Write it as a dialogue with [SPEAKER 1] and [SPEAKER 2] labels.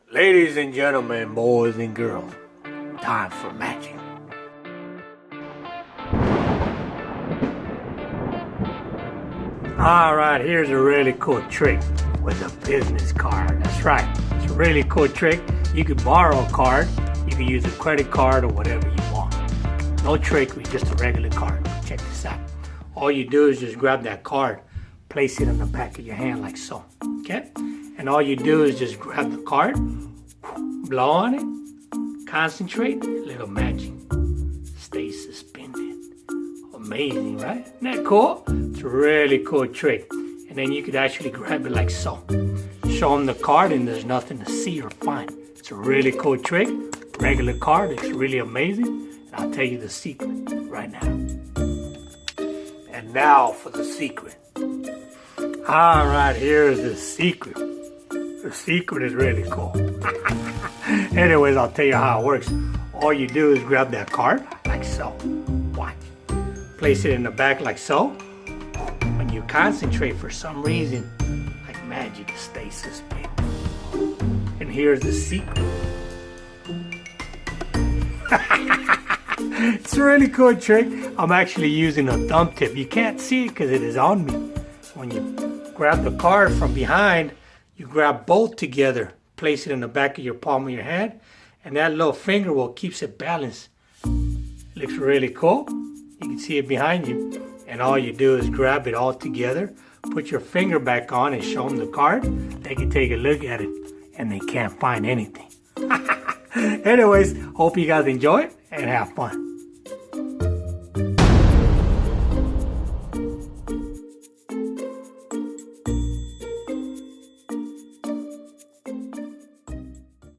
[SPEAKER 1] Ladies and gentlemen, boys and girls, time for magic. Alright, here's a really cool trick with a business card. That's right, it's a really cool trick. You could borrow a card, you can use a credit card or whatever you want. No trick with just a regular card. Check this out. All you do is just grab that card, place it on the back of your hand like so, okay? And all you do is just grab the card, blow on it, concentrate, a little magic. Stay suspended. Amazing, right? Isn't that cool? It's a really cool trick. And then you could actually grab it like so. Show them the card and there's nothing to see or find. It's a really cool trick. Regular card, it's really amazing. And I'll tell you the secret right now. And now for the secret. Alright, here's the secret. The secret is really cool. Anyways, I'll tell you how it works. All you do is grab that card like so. Watch. Place it in the back like so. When you concentrate for some reason, like magic, it stays suspended. And here's the secret. It's a really cool trick. I'm actually using a thumb tip. You can't see it because it is on me. When you grab the card from behind, you grab both together, place it in the back of your palm of your hand, and that little finger will keeps it balanced. It looks really cool. You can see it behind you. And all you do is grab it all together, put your finger back on and show them the card. They can take a look at it and they can't find anything. Anyways, hope you guys enjoy it and have fun.